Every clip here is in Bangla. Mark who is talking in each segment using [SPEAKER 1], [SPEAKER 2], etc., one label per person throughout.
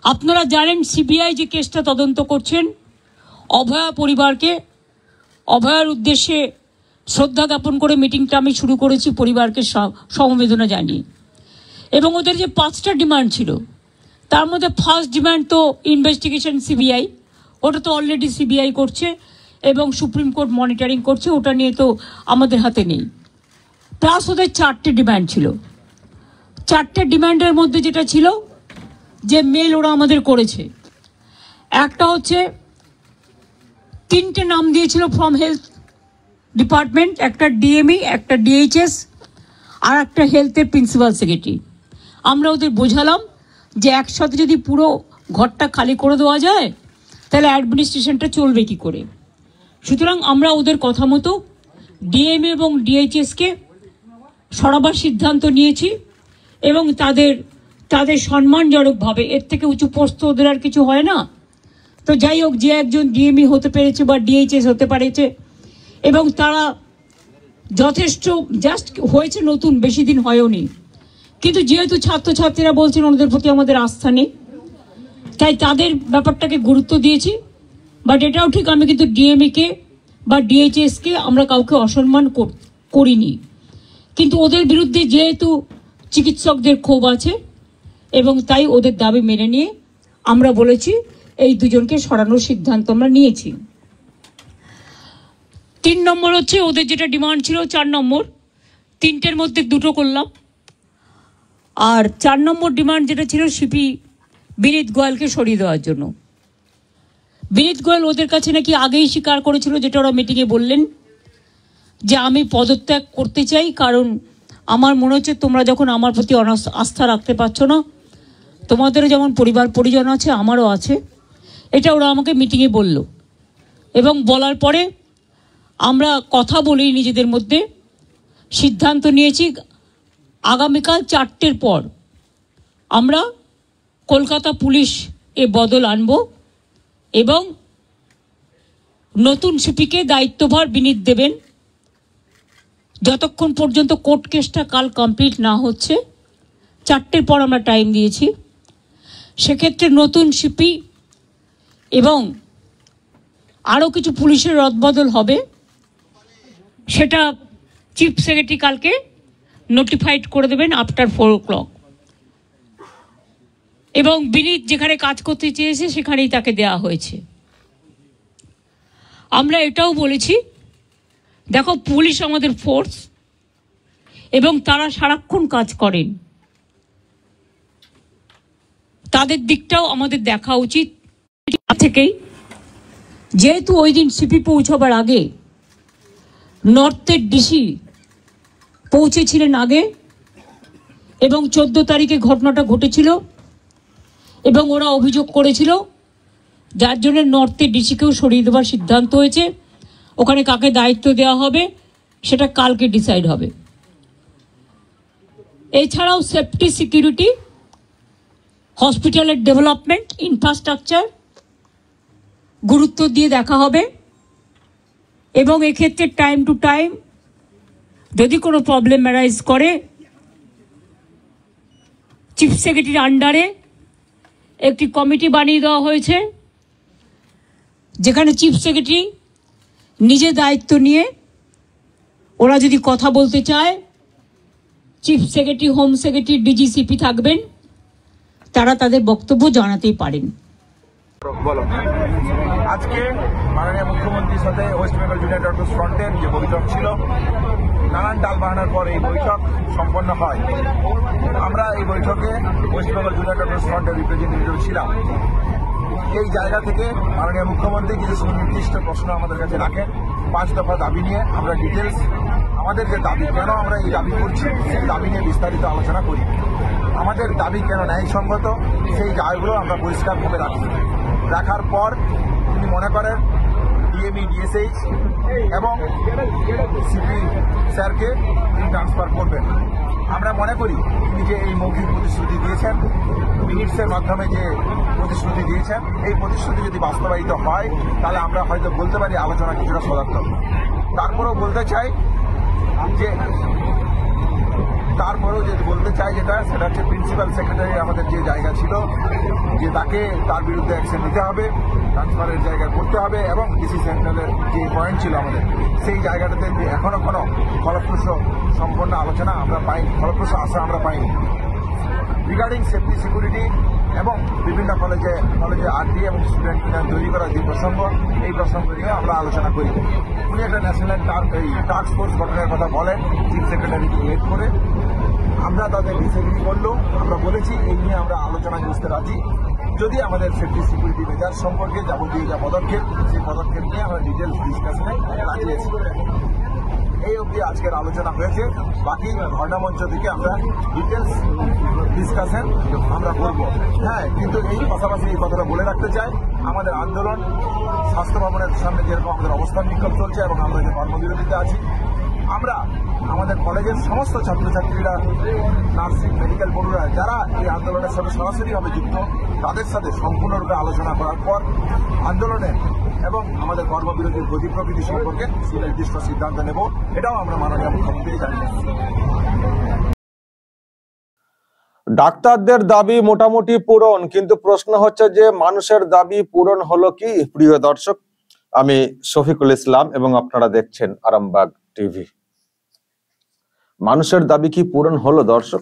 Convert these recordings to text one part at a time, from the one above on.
[SPEAKER 1] আপনারা জানেন সিবিআই যে কেসটা তদন্ত করছেন, অভয়া পরিবারকে, অভয়ার উদ্দেশ্যে শ্রদ্ধা জ্ঞাপন করে মিটিংটা আমি শুরু করেছি পরিবারকে সমবেদনা জানিয়ে। এবং ওদের যে 5টা ডিমান্ড ছিল, তার মধ্যে ফার্স্ট ডিমান্ড তো ইনভেস্টিগেশন সিবিআই, ওটা তো অলরেডি সিবিআই করছে এবং সুপ্রিম কোর্ট মনিটরিং করছে, ওটা নিয়ে তো আমাদের হাতে নেই। প্লাস ওদের 4টে ডিমান্ড ছিল। 4টে ডিমান্ডের মধ্যে যেটা ছিল যে মেল ওরা আমাদের করেছে, একটা হচ্ছে 3টে নাম দিয়েছিল ফ্রম হেলথ ডিপার্টমেন্ট, একটা ডিএমই, একটা ডিএইচএস আর একটা হেলথের প্রিন্সিপাল সেক্রেটারি। আমরা ওদের বোঝালাম যে একসাথে যদি পুরো ঘরটা খালি করে দেওয়া যায় তাহলে অ্যাডমিনিস্ট্রেশনটা চলবে কি করে। সুতরাং আমরা ওদের কথা মতো ডিএমএ এবং ডিএইচএসকে সরাবার সিদ্ধান্ত নিয়েছি এবং তাদের সম্মানজনকভাবে, এর থেকে উঁচু পোস্ট ওদের আর কিছু হয় না, তো যাই হোক যে একজন ডিএমই হতে পেরেছে বা ডিএইচএস হতে পেরেছে এবং তারা যথেষ্ট জাস্ট হয়েছে, নতুন বেশি দিন হয়ওনি, কিন্তু যেহেতু ছাত্রছাত্রীরা বলছেন ওদের প্রতি আমাদের আস্থা নেই, তাই তাদের ব্যাপারটাকে গুরুত্ব দিয়েছি। বাট এটাও ঠিক, আমি কিন্তু ডিএমইকে বা ডিএইচএসকে আমরা কাউকে অসম্মান করিনি, কিন্তু ওদের বিরুদ্ধে যেহেতু চিকিৎসকদের ক্ষোভ আছে এবং তাই ওদের দাবি মেনে নিয়ে আমরা বলেছি এই দুজনকে সরানোর সিদ্ধান্ত আমরা নিয়েছি। 3 নম্বর হচ্ছে ওদের যেটা ডিমান্ড ছিল 4 নম্বর, 3টের মধ্যে 2টো করলাম। আর 4 নম্বর ডিমান্ড যেটা ছিল সিপি বিনীত গোয়েলকে সরিয়ে দেওয়ার জন্য। বিনীত গোয়েল ওদের কাছে নাকি আগেই স্বীকার করেছিল, যেটা ওরা মিটিংয়ে বললেন, যে আমি পদত্যাগ করতে চাই, কারণ আমার মনে হচ্ছে তোমরা যখন আমার প্রতি আস্থা রাখতে পারছো না, তোমাদেরও যেমন পরিবার পরিজন আছে আমারও আছে, এটা ওরা আমাকে মিটিংয়ে বলল। এবং বলার পরে আমরা কথা বলি নিজেদের মধ্যে, সিদ্ধান্ত নিয়েছি আগামীকাল 4টের পর আমরা কলকাতা পুলিশ এ বদল আনব এবং নতুন সিপিকে দায়িত্বভার বিনীত দেবেন যতক্ষণ পর্যন্ত কোর্ট কেসটা কাল কমপ্লিট না হচ্ছে। 4টের পর আমরা টাইম দিয়েছি। সেক্ষেত্রে নতুন সিপি এবং আরও কিছু পুলিশের রদবদল হবে, সেটা চিফ সেক্রেটারি কালকে নোটিফাইড করে দেবেন আফটার 4 o'clock। এবং বিনীত যেখানে কাজ করতে চেয়েছে সেখানেই তাকে দেওয়া হয়েছে। আমরা এটাও বলেছি, দেখো পুলিশ আমাদের ফোর্স এবং তারা সারাক্ষণ কাজ করেন, তাদের দিকটাও আমাদের দেখা উচিত থেকেই। যেহেতু ওই দিন সিপি পৌঁছবার আগে নর্থের ডিসি পৌঁছেছিলেন আগে এবং 14 তারিখে ঘটনাটা ঘটেছিল এবং ওরা অভিযোগ করেছিল, যার জন্য নর্থের ডিসিকেও সরিয়ে দেওয়ার সিদ্ধান্ত হয়েছে। ওখানে কাকে দায়িত্ব দেওয়া হবে সেটা কালকে ডিসাইড হবে। এছাড়াও সেফটি, সিকিউরিটি, হসপিটালের ডেভেলপমেন্ট, ইনফ্রাস্ট্রাকচার গুরুত্ব দিয়ে দেখা হবে এবং এক্ষেত্রে টাইম টু টাইম যদি কোনো প্রবলেম অ্যারাইজ করে চিফ সেক্রেটারির আন্ডারে একটি কমিটি বানিয়ে দেওয়া হয়েছে, যেখানে চিফ সেক্রেটারি নিজে দায়িত্ব নিয়ে ওরা যদি কথা বলতে চায়, chief secretary, home secretary, DG CP থাকবেন, তারা তাদের বক্তব্য জানাতেই পারেন।
[SPEAKER 2] আজকে মাননীয় মুখ্যমন্ত্রীর সাথে ওয়েস্ট বেঙ্গল জুনিয়র ডক্টরস ফ্রন্টের যে বৈঠক ছিল, নানান টালবাহানার পর এই বৈঠক সম্পন্ন হয়। আমরা এই বৈঠকে ওয়েস্ট বেঙ্গল জুনিয়র ডক্টরস ফ্রন্টের রিপ্রেজেন্টেটিভ ছিলাম। এই জায়গা থেকে মাননীয় মুখ্যমন্ত্রী কিছু সুনির্দিষ্ট প্রশ্ন আমাদের কাছে রাখেন। 5 দফা দাবি নিয়ে আমরা ডিটেলস, আমাদের যে দাবি, কেন আমরা এই দাবি করছি সেই দাবি নিয়ে বিস্তারিত আলোচনা করি। আমাদের দাবি কেন ন্যায়সঙ্গত সেই জায়গাগুলো আমরা পরিষ্কারভাবে রাখি। রাখার পর তিনি মনে করেন ডিএমই, ডিএসএইচ এবং সিপি স্যারকে তিনি ট্রান্সফার করবেন। আমরা মনে করি তিনি যে এই মৌখিক প্রতিশ্রুতি দিয়েছেন, মিনিটসের মাধ্যমে যে প্রতিশ্রুতি দিয়েছেন, এই প্রতিশ্রুতি যদি বাস্তবায়িত হয় তাহলে আমরা হয়তো বলতে পারি আলোচনা কিছুটা সদার্থক। তারপরেও বলতে চাই যে তারপরেও যে বলতে চাই সেটা হচ্ছে প্রিন্সিপাল সেক্রেটারি আমাদের যে জায়গা ছিল, যে তাকে তার বিরুদ্ধে অ্যাকশন নিতে হবে, ট্রান্সফারের জায়গায় করতে হবে, এবং ডিসি সেন্টারের যে পয়েন্ট ছিল আমাদের সেই জায়গাটাতে এখনো কোনো ফলপ্রসূ সম্পন্ন আলোচনা আমরা পাইনি, ফলপ্রসূ আশা আমরা পাইনি। রিগার্ডিং সেফটি সিকিউরিটি এবং বিভিন্ন কলেজে আরটি এবং স্টুডেন্ট ইউনিয়ন তৈরি করার যে প্রসঙ্গ, এই প্রসঙ্গ নিয়ে আমরা আলোচনা করি। উনি একটা ন্যাশনাল টাস্ক ফোর্স গঠনের কথা বলেন চিফ সেক্রেটারিকে হেড করে। আমরা তাদের ডিসএগ্রি করলেও আমরা বলেছি এই নিয়ে আমরা আলোচনায় বসতে রাজি, যদি আমাদের সেফটি সিকিউরিটি মেজার সম্পর্কে যাবতীয় যা পদক্ষেপ, সেই পদক্ষেপ নিয়ে আমরা ডিটেলস ডিসকাশনে রাজি আছি। এই অবধি আজকের আলোচনা হয়েছে, বাকি ঘটনামঞ্চ থেকে আমরা ডিটেলস ডিসকাশন আমরা করব। হ্যাঁ, কিন্তু এই পাশাপাশি এই কথাটা বলে রাখতে চাই, আমাদের আন্দোলন স্বাস্থ্য ভবনের সামনে যেরকম আমাদের অবস্থান বিক্ষোভ চলছে এবং আমরা যে কর্মবিরতিতে আছি, আমরা আমাদের কলেজের সমস্ত ছাত্রছাত্রীরা, নার্সিং, মেডিকেল পড়ুয়া যারা এই আন্দোলনের সাথে সরাসরিভাবে যুক্ত, তাদের সাথে সম্পূর্ণরূপে আলোচনা করার পর আন্দোলনের এবং আমাদের কর্মবিরতির গতি প্রকৃতি সম্পর্কে সুনির্দিষ্ট সিদ্ধান্ত নেব, এটাও আমরা মাননীয় মুখ্যমন্ত্রী জানিয়েছি।
[SPEAKER 3] ডাক্তারদের দাবি মোটামুটি পূরণ, কিন্তু প্রশ্ন হচ্ছে যে মানুষের দাবি পূরণ হলো কি? প্রিয় দর্শক, আমি শফিকুল ইসলাম এবং আপনারা দেখছেন আরামবাগ টিভি। মানুষের দাবি কি পূরণ হলো? দর্শক,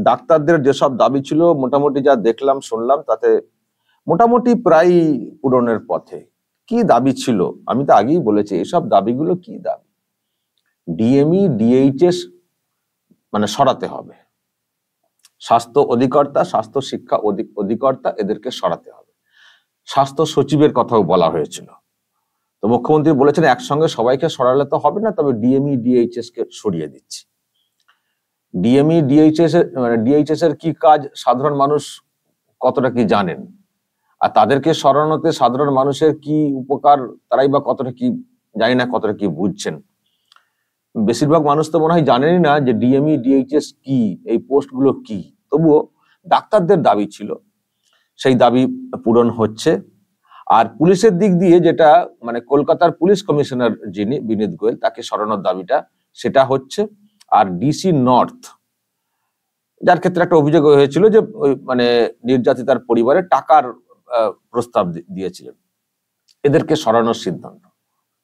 [SPEAKER 3] ডাক্তারদের যেসব দাবি ছিল মোটামুটি যা দেখলাম শুনলাম তাতে মোটামুটি প্রায় পূরণের পথে। কি দাবি ছিল? আমি তো আগেই বলেছি এইসব দাবিগুলো কি দাবি। ডিএমই, ডিএইচএস মানে সরাতে হবে, স্বাস্থ্য অধিকর্তা, স্বাস্থ্য শিক্ষা অধিকর্তা এদেরকে সরাতে হবে। স্বাস্থ্য সচিবের কথাও বলা হয়েছিল, তো মুখ্যমন্ত্রী বলেছেন একসঙ্গে সবাইকে সরালে তো হবে না, তবে ডিএমই, ডিএইচএস কে সরিয়ে দিচ্ছি। ডিএমই, ডিএইচএস এর কি কাজ সাধারণ মানুষ কতটা কি জানেন, আর তাদেরকে সরানোতে সাধারণ মানুষের কি উপকার তারাই বা কতটা কি জানি না, কতটা কি বুঝছেন। বেশিরভাগ মানুষ তো মনে হয় জানেনই না যে ডিএমই, ডিএইচএস কি, এই পোস্টগুলো কি। তবুও ডাক্তারদের দাবি ছিল, সেই দাবি পূরণ হচ্ছে। আর পুলিশের দিক দিয়ে যেটা মানে কলকাতার পুলিশ কমিশনার যিনি বিনীত গোয়েল, তাকে সরানোর দাবিটা সেটা হচ্ছে। আর ডিসি নর্থ, যার ক্ষেত্রে একটা অভিযোগ হয়েছিল যে মানে নির্যাতিতার পরিবারে টাকার প্রস্তাব দিয়েছিলেন, এদেরকে সরানোর সিদ্ধান্ত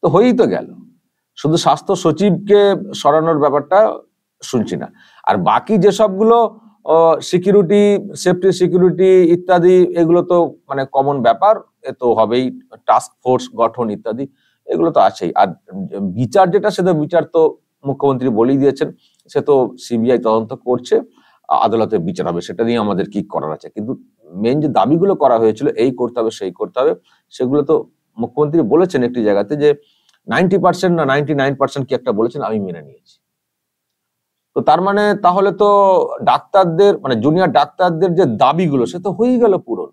[SPEAKER 3] তো হয়েই তো গেল। শুধু স্বাস্থ্য সচিবকে সরানোর ব্যাপারটা শুনছি না। আর বাকি যেসবগুলো সিকিউরিটি, সেফটি সিকিউরিটি ইত্যাদি, এগুলো তো মানে কমন ব্যাপার, এ তো হবেই। টাস্ক ফোর্স গঠন ইত্যাদি এগুলো তো আছেই। আর বিচার যেটা, সেটা বিচার তো মুখ্যমন্ত্রী বলেই দিয়েছেন, সে তো সিবিআই তদন্ত করছে, আদালতে বিচার হবে, সেটা নিয়ে আমাদের কি করার আছে। কিন্তু মেন যে দাবিগুলো করা হয়েছিল, এই করতে হবে সেই করতে হবে, সেগুলো তো মুখ্যমন্ত্রী বলেছেন একটি জায়গাতে যে 90% না 99% কি একটা বলেছেন, আমি মেনে নিয়েছি। তো তার মানে তাহলে তো ডাক্তারদের মানে জুনিয়র ডাক্তারদের যে দাবিগুলো সে তো হয়ে গেল পূরণ।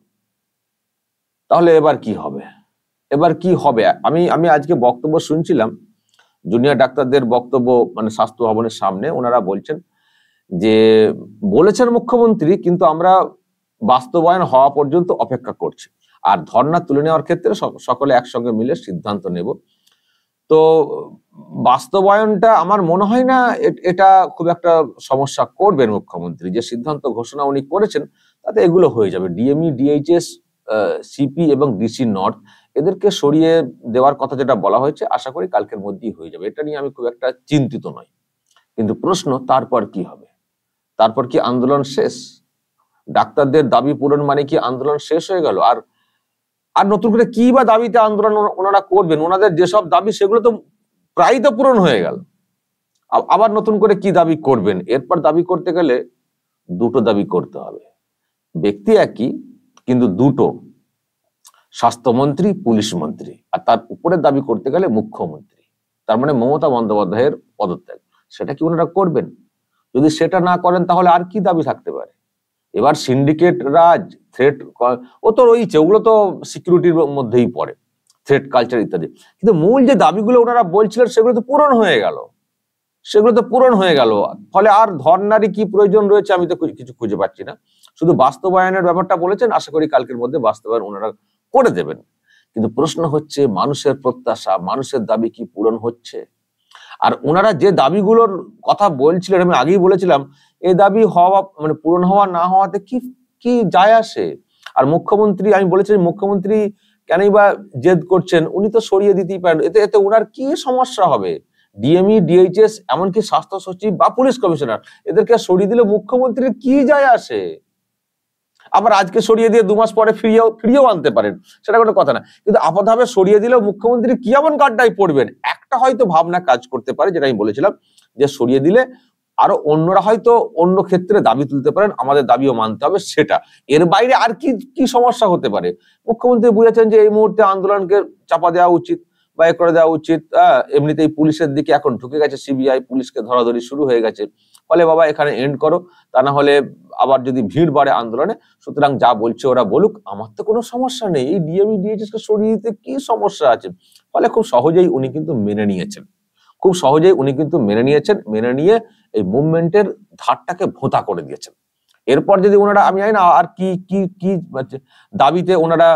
[SPEAKER 3] তাহলে এবার কি হবে? এবার কি হবে? আমি আজকে বক্তব্য শুনছিলাম, জুনিয়র ডাক্তারদের বক্তব্য মানে স্বাস্থ্য ভবনের সামনে। ওনারা বলছেন যে বলেছেন মুখ্যমন্ত্রী, কিন্তু আমরা বাস্তবায়ন হওয়া পর্যন্ত অপেক্ষা করছি, আর ধর্ণা তুলে নেওয়ার ক্ষেত্রে সকলে একসঙ্গে মিলে সিদ্ধান্ত নেব। তো বাস্তবায়নটা আমার মনে হয় না এটা খুব একটা সমস্যা করবেন মুখ্যমন্ত্রী। যে সিদ্ধান্ত ঘোষণা উনি করেছেন তাতে এগুলো হয়ে যাবে। ডিএমই, ডিএইচএস, সিপি এবং ডিসি নর্থ এদেরকে সরিয়ে দেওয়ার কথা যেটা বলা হয়েছে, আশা করি কালকের মধ্যেই হয়ে যাবে। এটা নিয়ে আমি খুব একটা চিন্তিত নই। কিন্তু প্রশ্ন, তারপর কি হবে? তারপর কি আন্দোলন শেষ? ডাক্তারদের দাবি পূরণ মানে কি আন্দোলন শেষ হয়ে গেল? আর নতুন করে কি বা দাবিতে আন্দোলন ওনারা করবেন? ওনাদের যেসব দাবি সেগুলো তো প্রায় তো পূরণ হয়ে গেল, আবার নতুন করে কি দাবি করবেন? এরপর দাবি করতে গেলে দুটো দাবি করতে হবে। ব্যক্তি একই, কিন্তু দুটো, স্বাস্থ্যমন্ত্রী, পুলিশ মন্ত্রী, আর তার উপরে দাবি করতে গেলে মুখ্যমন্ত্রী। তার মানে মমতা বন্দ্যোপাধ্যায়ের পদত্যাগ। সেটা কি ওনারা করবেন? যদি সেটা না করেন তাহলে আর কি দাবি থাকতে পারে? এবার সিন্ডিকেট রাজ, থ্রেট, ও তো রয়েছে, ওগুলো তো সিকিউরিটির মধ্যেই পড়ে, থ্রেট কালচার ইত্যাদি। কিন্তু মূল যে দাবিগুলো ওনারা বলছিলেন সেগুলো তো পূরণ হয়ে গেল, ফলে আর ধর্নারই কি প্রয়োজন রয়েছে আমি তো কিছু খুঁজে পাচ্ছি না। শুধু বাস্তবায়নের ব্যাপারটা বলেছেন, আশা করি কালকের মধ্যে বাস্তবায়ন ওনারা করে দেবেন। কিন্তু প্রশ্ন হচ্ছে, মানুষের প্রত্যাশা, মানুষের দাবি কি পূরণ হচ্ছে? আর ওনারা যে দাবিগুলোর কথা বলছিলেন, আমি আগেই বলেছিলাম, এই দাবি হওয়া মানে পূরণ হওয়া না হওয়াতে কি কি যায় আসে? আর মুখ্যমন্ত্রী, আমি বলেছিলাম মুখ্যমন্ত্রী কেনই বা জেদ করছেন, উনি তো সরিয়ে দিতেই পারেন, এতে এতে ওনার কি সমস্যা হবে? ডিএমই, ডিএইচএস, এমনকি স্বাস্থ্য সচিব বা পুলিশ কমিশনার, এদেরকে সরিয়ে দিলে মুখ্যমন্ত্রীর কি যায় আসে? আবার আজকে সরিয়ে দিয়ে 2 মাস পরে ফিরিয়েও আনতে পারেন, সেটা কোনো কথা না। কিন্তু আপাতভাবে সরিয়ে দিলেও মুখ্যমন্ত্রী কি এমন গাড্ডায় পড়বেন? একটা হয়তো ভাবনা কাজ করতে পারে, যেটা আমি বলেছিলাম, যে সরিয়ে দিলে আরো অন্যরা হয়তো অন্য ক্ষেত্রে দাবি তুলতে পারেন, আমাদের দাবিও মানতে হবে, সেটা। এর বাইরে আর কি কি সমস্যা হতে পারে? মুখ্যমন্ত্রী বুঝেছেন যে এই মুহূর্তে আন্দোলনকে চাপা দেওয়া উচিত বা এ করে দেওয়া উচিত। এমনিতেই পুলিশের দিকে এখন ঢুকে গেছে সিবিআই, পুলিশকে ধরাধরি শুরু হয়ে গেছে, ফলে বাবা এখানে এন্ড করো, তা না হলে আবার যদি ভিড় বাড়ে আন্দোলনে, সুতরাং যা বলছে ওরা বলুক, আমার তো কোনো সমস্যা নেই, এই ডিএমই, ডিএইচএস কে সরিয়ে দিতে কি সমস্যা আছে? ফলে খুব সহজেই উনি কিন্তু মেনে নিয়েছেন, খুব সহজেই উনি কিন্তু মেনে নিয়েছেন, মেনে নিয়ে এই মুভমেন্টের ধারটাকে ভোঁতা করে দিয়েছেন। এরপর যদি ওনারা, আমি জানি না আর কি কি কি দাবিতে ওনারা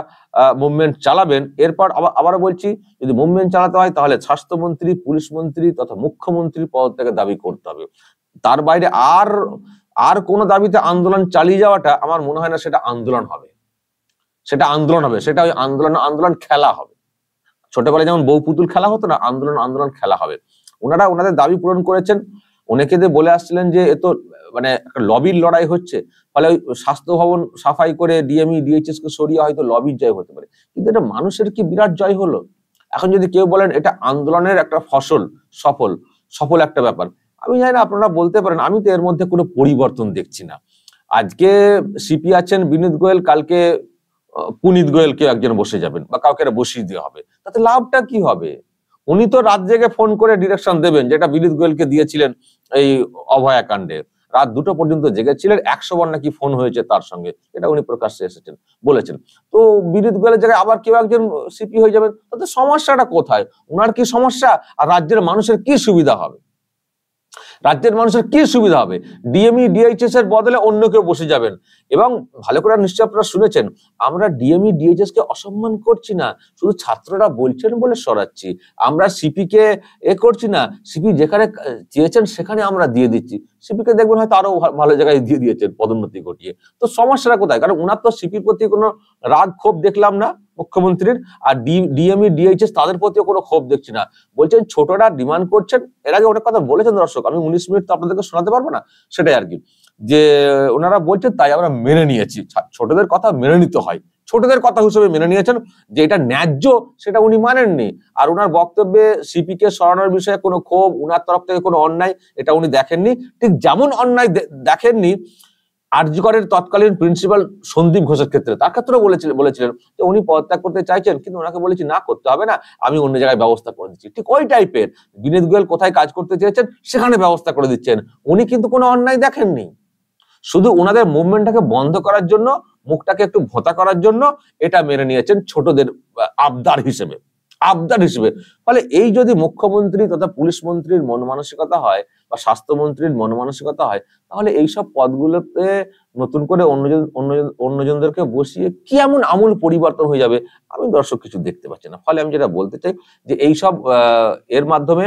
[SPEAKER 3] মুভমেন্ট চালাবেন, এরপর আবারও বলছি, যদি মুভমেন্ট চালাতে হয় তাহলে স্বাস্থ্যমন্ত্রী, পুলিশ মন্ত্রী তথা মুখ্যমন্ত্রী পদ থেকে দাবি করতে হবে। তার বাইরে আর কোন দাবিতে আন্দোলন চালিয়ে যাওয়াটা আমার মনে হয় না সেটা আন্দোলন হবে, সেটা আন্দোলন হবে, সেটা ওই আন্দোলন খেলা হবে। ছোটবেলায় যেমন বউ পুতুল খেলা হতো না, আন্দোলন খেলা হবে। ওনারা ওনাদের দাবি পূরণ করেছেন, অনেকে বলে আসছিলেন যে এ তো মানে একটা লবির লড়াই হচ্ছে, ফলে ওই স্বাস্থ্য ভবন সাফাই করে ডিএমই, ডিএইচএস কে সরিয়ে হয়তো লবির জয় হতে পারে, কিন্তু এটা মানুষের কি বিরাট জয় হলো? এখন যদি কেউ বলেন এটা আন্দোলনের একটা ফসল, সফল একটা ব্যাপার, আমি জানি না, আপনারা বলতে পারেন, আমি তো এর মধ্যে কোনো পরিবর্তন দেখছি না। আজকে সিপি আছেন বিনীত গোয়েল, কালকে পুনিত গোয়েল কেউ একজন বসে যাবেন বা কাউকে বসিয়ে দেওয়া হবে, তাতে লাভটা কি হবে? উনি তো রাত জেগে ফোন করে ডিরেকশন দেবেন, যেটা বিনীত গোয়েলকে দিয়েছিলেন এই অভয়া কাণ্ডে। রাত 2টো পর্যন্ত জেগেছিলেন, 100 বার নাকি ফোন হয়েছে তার সঙ্গে, এটা উনি প্রকাশ্যে এসেছেন বলেছেন। তো বিনীত গোয়েলের জায়গায় আবার কেউ একজন সিপি হয়ে যাবেন, তাতে সমস্যাটা কোথায়? ওনার কি সমস্যা আর রাজ্যের মানুষের কি সুবিধা হবে? রাজ্যের মানুষের কি সুবিধা হবে? ডিএমই, ডিএইচএস এর বদলে অন্য কেউ বসে যাবেন। এবং ভালো করে নিশ্চয় আপনারা শুনেছেন, আমরা ডিএমই, ডিএইচএস কে অসম্মান করছি না, শুধু ছাত্ররা বলছেন বলে সরাচ্ছি। আমরা সিপি কে করছি না, সিপি যেখানে চেয়েছেন সেখানে আমরা দিয়ে দিচ্ছি। সিপি কে দেখবেন হয়তো আরো ভালো জায়গায় দিয়ে দিয়েছেন পদোন্নতি ঘটিয়ে। তো সমস্যাটা কোথায়? কারণ ওনার তো সিপির প্রতি কোনো রাগ ক্ষোভ দেখলাম না মুখ্যমন্ত্রীর, আর ডিএমই, ডিএইচএস তাদের প্রতিও কোনো ক্ষোভ দেখছি না। বলছেন ছোটরা ডিমান্ড করছেন, এর আগে অনেক কথা বলেছেন দর্শক, আমি 19 মিনিট তো আপনাদেরকে শোনাতে পারবো না, সেটাই আর কি, যে ওনারা বলছেন তাই আমরা মেনে নিয়েছি। ছোটদের কথা মেনে নিতে হয়, ছোটদের কথা হিসেবে মেনে নিয়েছেন, যে এটা ন্যায্য সেটা উনি মানেননি। আর ওনার বক্তব্যে সিপি কে সরানোর বিষয়ে কোনো ক্ষোভ, ওনার তরফ থেকে কোনো অন্যায়, এটা উনি দেখেননি। ঠিক যেমন অন্যায় দেখেননি আরজি করের তৎকালীন প্রিন্সিপাল সন্দীপ ঘোষের ক্ষেত্রে, তার ক্ষেত্রেও বলেছিলেন যে উনি পদত্যাগ করতে চাইছেন, কিন্তু ওনাকে বলেছি না, করতে হবে না, আমি অন্য জায়গায় ব্যবস্থা করে দিচ্ছি। ঠিক ওই টাইপের বিনীত গোয়েল কোথায় কাজ করতে চেয়েছেন সেখানে ব্যবস্থা করে দিচ্ছেন। উনি কিন্তু কোনো অন্যায় দেখেননি, শুধু ওনাদের মুভমেন্টটাকে বন্ধ করার জন্য, মুখটাকে একটু ভোঁতা করার জন্য এটা মেনে নিয়েছেন ছোটদের আবদার হিসেবে। ফলে এই যদি মুখ্যমন্ত্রী তথা পুলিশ মন্ত্রীর মন মানসিকতা হয় বা স্বাস্থ্যমন্ত্রীর মন মানসিকতা হয়, তাহলে এইসব পদগুলোতে নতুন করে অন্যজনদেরকে বসিয়ে কি এমন আমূল পরিবর্তন হয়ে যাবে, আমি দর্শক কিছু দেখতে পাচ্ছি না। ফলে আমি যেটা বলতে চাই, যে এইসব এর মাধ্যমে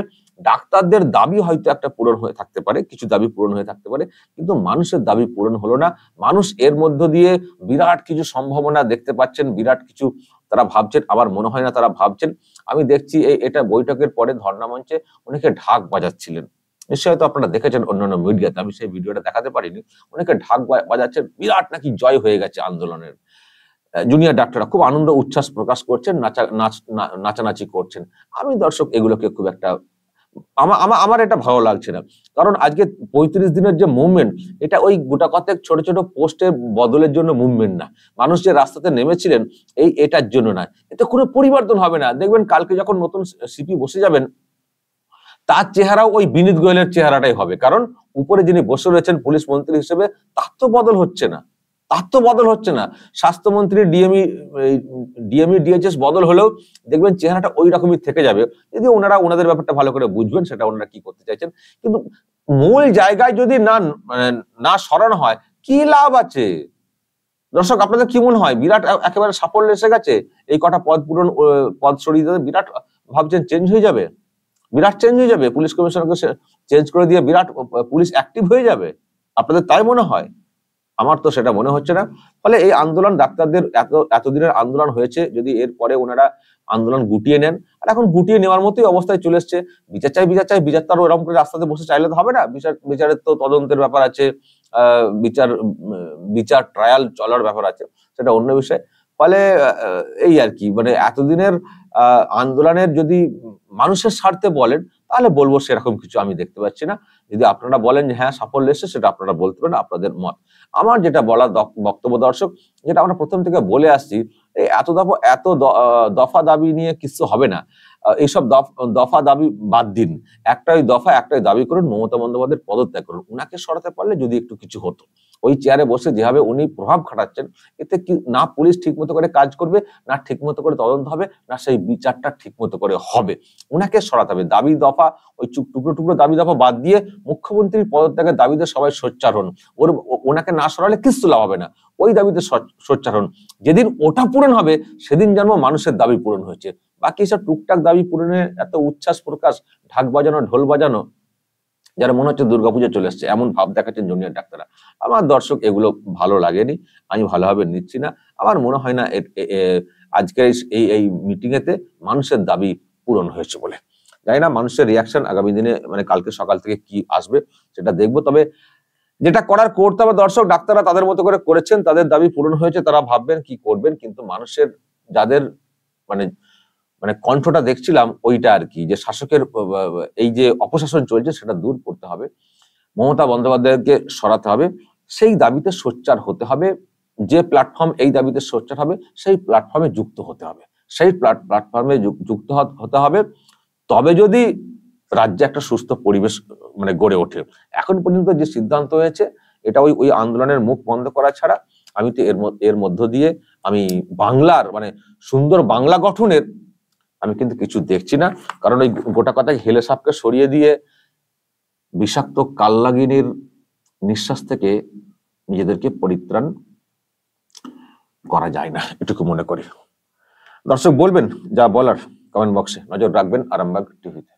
[SPEAKER 3] ডাক্তারদের দাবি হয়তো একটা পূরণ হয়ে থাকতে পারে, কিছু দাবি পূরণ হয়ে থাকতে পারে, কিন্তু মানুষের দাবি পূরণ হলো না। মানুষ এর মধ্য দিয়ে বিরাট কিছু সম্ভাবনা দেখতে পাচ্ছেন, বিরাট কিছু তারা ভাবছেন, আবার মনে হয় না তারা ভাবছেন। আমি দেখছি এটা বৈঠকের পরে ধর্ণা মঞ্চে অনেকে ঢাক বাজাচ্ছিলেন, নিশ্চয়ই তো আপনারা দেখেছেন অন্যান্য মিডিয়াতে, আমি সেই ভিডিওটা দেখাতে পারিনি। অনেকে ঢাক বাজাচ্ছেন, বিরাট নাকি জয় হয়ে গেছে আন্দোলনের। জুনিয়র ডাক্তাররা খুব আনন্দ উচ্ছ্বাস প্রকাশ করছেন, নাচানাচি করছেন। আমি দর্শক এগুলোকে খুব একটা, আমার এটা ভালো লাগছে না। কারণ আজকে 35 দিনের যে মুভমেন্ট, এটা ওই গোটা কয়েক ছোট ছোট পোস্টের বদলের জন্য মুভমেন্ট না। মানুষ যে রাস্তাতে নেমেছিলেন এটার জন্য না। এতে কোনো পরিবর্তন হবে না। দেখবেন কালকে যখন নতুন সিপি বসে যাবেন, তার চেহারাও ওই বিনীত গোয়েলের চেহারাটাই হবে। কারণ উপরে যিনি বসে রয়েছেন পুলিশ মন্ত্রী হিসেবে, তার তো বদল হচ্ছে না। স্বাস্থ্যমন্ত্রী, ডিএমই, ডিএইচএস বদল হলেও দেখবেন চেহারাটা ওই রকমই থেকে যাবে। যদি ওনারা ওনাদের ব্যাপারটা ভালো করে বুঝবেন, সেটা ওনারা কি করতে চাইছেন। কিন্তু মূল জায়গায় যদি না সরানো হয়, কি লাভ আছে? দর্শক আপনাদের কি মনে হয়, বিরাট একেবারে সাফল্য এসে গেছে, এই কটা পদ সরিয়ে দিতে বিরাট ভাবছেন চেঞ্জ হয়ে যাবে? বিরাট চেঞ্জ হয়ে যাবে, পুলিশ কমিশনারকে চেঞ্জ করে দিয়ে বিরাট পুলিশ অ্যাক্টিভ হয়ে যাবে, আপনাদের তাই মনে হয়? আমার তো সেটা মনে হচ্ছে না। ফলে এই আন্দোলন, ডাক্তারদের এতদিনের আন্দোলন হয়েছে, যদি এর পরে ওনারা আন্দোলন গুটিয়ে নেন, আর এখন গুটিয়ে নেওয়ার মতোই অবস্থায় চলে এসছে। বিচার চাই, বিচার চাই, বিচার তো আর ওরকম করে রাস্তাতে বসে চাইলে তো হবে না। বিচারের তো তদন্তের ব্যাপার আছে, বিচার ট্রায়াল চলার ব্যাপার আছে, সেটা অন্য বিষয়। ফলে এই আর কি, মানে এতদিনের আন্দোলনের যদি মানুষের স্বার্থে বলেন, তাহলে বলবো সেরকম কিছু আমি দেখতে পাচ্ছি না। যদি আপনারা বলেন যে হ্যাঁ সাফল্য এসছে, সেটা আপনারা বলতে পারেন, আপনাদের মত। আমার যেটা বলার বক্তব্য দর্শক, যেটা আমরা প্রথম থেকে বলে আসছি, এত দফা দাবি নিয়ে কিছু হবে না। এইসব দফা দাবি বাদ দিন, একটাই দফা, একটাই দাবি করুন, মমতা বন্দ্যোপাধ্যায়ের পদত্যাগ করুন। উনাকে সরাতে পারলে যদি একটু কিছু হতো, ওই চেয়ারে বসে যেভাবে উনি প্রভাব খাটাচ্ছেন, এতে কি না পুলিশ ঠিক মতো করে কাজ করবে, না ঠিক মতো করে তদন্ত হবে, না সেই বিচারটা ঠিক মতো করে হবে। উনাকে সরাতে হবে। দাবি দফা, ওই টুকরো টুকরো দাবি দফা বাদ দিয়ে মুখ্যমন্ত্রীর পদত্যাগের দাবিতে সবাই সোচ্চার হন। ওনাকে না সরালে কিছু লাভ হবে না, ওই দাবিতে সোচ্চার হন। যেদিন ওটা পূরণ হবে, সেদিন জানবো মানুষের দাবি পূরণ হয়েছে। বাকি সব টুকটাক দাবি পূরণের এত উচ্ছ্বাস প্রকাশ, ঢাক বাজানো, ঢোল বাজানো, যারা মনে হচ্ছে দুর্গাপূজা চলে আসছে, এমন ভাব দেখাচ্ছেন জুনিয়র ডাক্তাররা। আমার দর্শক এগুলো ভালো লাগেনি, আমি ভালোভাবে নিচ্ছি না। আমার মনে হয় না আজকের এই মিটিং এতে মানুষের দাবি পূরণ হয়েছে বলে। জানি না মানুষের রিয়াকশন আগামী দিনে, মানে কালকে সকাল থেকে কি আসবে সেটা দেখবো। তবে যেটা করার করতে হবে দর্শক, ডাক্তাররা তাদের মতো করে করেছেন, তাদের দাবি পূরণ হয়েছে, তারা ভাববেন কি করবেন। কিন্তু মানুষের যাদের মানে মানে কণ্ঠটা দেখছিলাম, ওইটা আর কি, যে শাসকের এই যে অপশাসন চলছে, সেটা দূর করতে হবে, মমতা বন্দ্যোপাধ্যায়কে সরাতে হবে, সেই দাবিতে সোচ্চার হতে হবে। যে প্ল্যাটফর্ম এই দাবিতে সোচ্চার হবে, সেই প্ল্যাটফর্মে যুক্ত হতে হবে, সেই প্ল্যাটফর্মে যুক্ত হতে হবে। তবে যদি রাজ্যে একটা সুস্থ পরিবেশ মানে গড়ে ওঠে। এখন পর্যন্ত যে সিদ্ধান্ত হয়েছে, এটা ওই আন্দোলনের মুখ বন্ধ করা ছাড়া আমি তো এর মধ্য দিয়ে আমি বাংলার মানে সুন্দর বাংলা গঠনের আমি কিন্তু কিছু দেখছি না। কারণ ওই গোটা কথায় হেলে সাপকে সরিয়ে দিয়ে বিষাক্ত কালনাগিনীর নিঃশ্বাস থেকে নিজেদেরকে পরিত্রাণ করা যায় না, এটুকু মনে করি। দর্শক বলবেন যা বলার কমেন্ট বক্সে, নজর রাখবেন আরামবাগ টিভিতে।